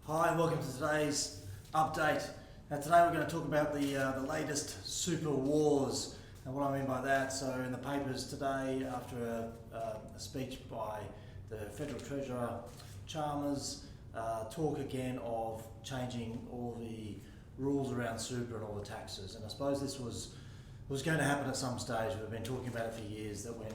Hi and welcome to today's update. Now today we're going to talk about the latest super wars and what I mean by that. So in the papers today, after a speech by the Federal Treasurer Chalmers, talk again of changing all the rules around super and all the taxes. And I suppose this was going to happen at some stage. We've been talking about it for years, that when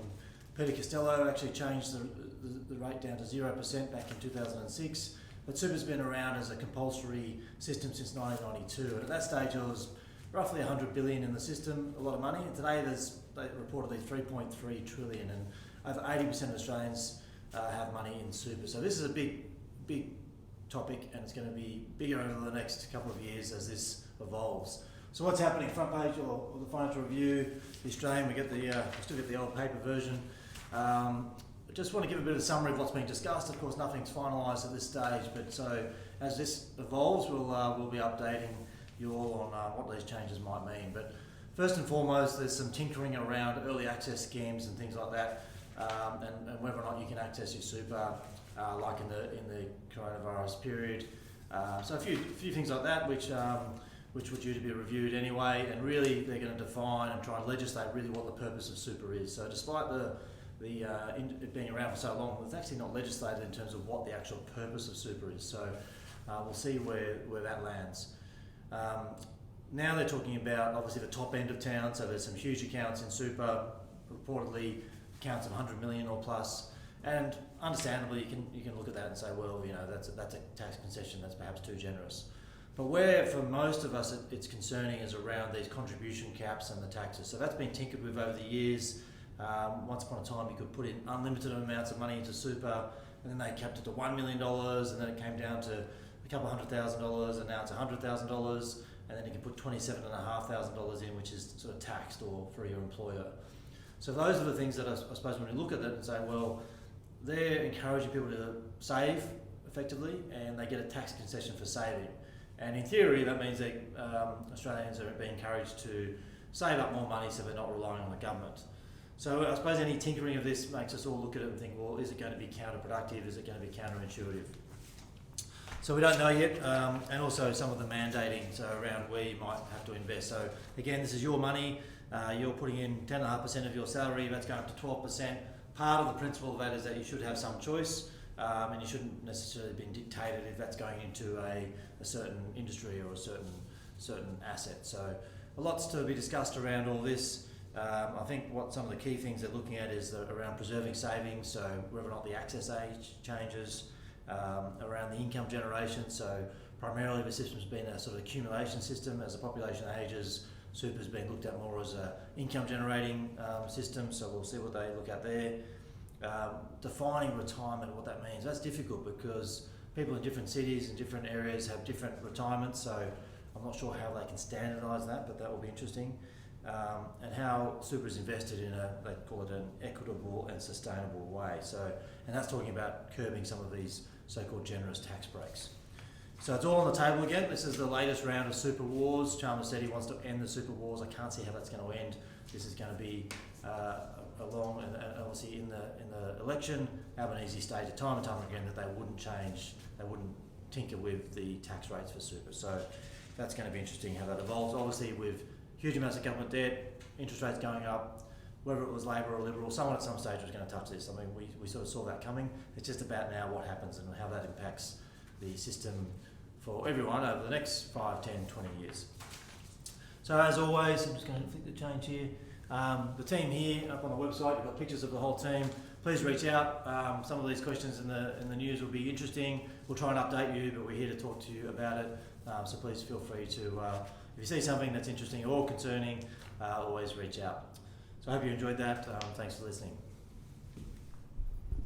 Peter Costello actually changed the rate down to 0% back in 2006, but super's been around as a compulsory system since 1992. And at that stage, there was roughly 100 billion in the system, a lot of money. And today, there's reportedly 3.3 trillion, and over 80% of Australians have money in super. So this is a big topic, and it's going to be bigger over the next couple of years as this evolves. So what's happening? Front page or the Financial Review, the Australian. We still get the old paper version. I just want to give a bit of a summary of what's being discussed. Of course, nothing's finalised at this stage, but so as this evolves, we'll be updating you all on what these changes might mean. But first and foremost, there's some tinkering around early access schemes and things like that, and whether or not you can access your super, like in the coronavirus period. So a few things like that, which were due to be reviewed anyway, and really they're going to define and try and legislate really what the purpose of super is. So despite it being around for so long, it's actually not legislated in terms of what the actual purpose of super is. So we'll see where that lands. Now they're talking about obviously the top end of town, so there's some huge accounts in super, reportedly accounts of 100 million or plus, and understandably you can look at that and say, well, that's a tax concession that's perhaps too generous. But where for most of us it's concerning is around these contribution caps and the taxes. So that's been tinkered with over the years. Once upon a time you could put in unlimited amounts of money into super, and then they capped it to $1 million, and then it came down to a couple of $100,000, and now it's $100,000, and then you can put $27,500 in, which is sort of taxed or for your employer. So those are the things that I suppose when we look at it and say, well, they're encouraging people to save effectively, and they get a tax concession for saving. And in theory, that means that Australians are being encouraged to save up more money so they're not relying on the government. So I suppose any tinkering of this makes us all look at it and think, well, is it going to be counterproductive? Is it going to be counterintuitive? So we don't know yet, and also some of the mandating, so around where you might have to invest. So again, this is your money. You're putting in 10.5% of your salary. That's going up to 12%. Part of the principle of that is that you should have some choice, and you shouldn't necessarily be dictated if that's going into a certain industry or a certain asset. So a lot's to be discussed around all this. I think what some of the key things they're looking at is around preserving savings, so whether or not the access age changes, around the income generation. So primarily the system's been a sort of accumulation system. As the population ages, super's been looked at more as a income generating system, so we'll see what they look at there. Defining retirement, what that means, that's difficult because people in different cities and different areas have different retirements, so I'm not sure how they can standardise that, but that will be interesting. And how super is invested in they call it an equitable and sustainable way. So, and that's talking about curbing some of these so-called generous tax breaks. So it's all on the table again. This is the latest round of super wars. Chalmers said he wants to end the super wars. I can't see how that's going to end. This is going to be along, and obviously in the election, Albanese stated time and time again that they wouldn't change, they wouldn't tinker with the tax rates for super. So that's going to be interesting how that evolves. Obviously with huge amounts of government debt, interest rates going up, whether it was Labor or Liberal, someone at some stage was going to touch this. I mean, we sort of saw that coming. It's just about now what happens and how that impacts the system for everyone over the next 5, 10, 20 years. So as always, I'm just going to flick the change here. The team here up on the website, you've got pictures of the whole team. Please reach out. Some of these questions in the news will be interesting. We'll try and update you, but we're here to talk to you about it. So please feel free to, if you see something that's interesting or concerning, always reach out. So I hope you enjoyed that. Thanks for listening.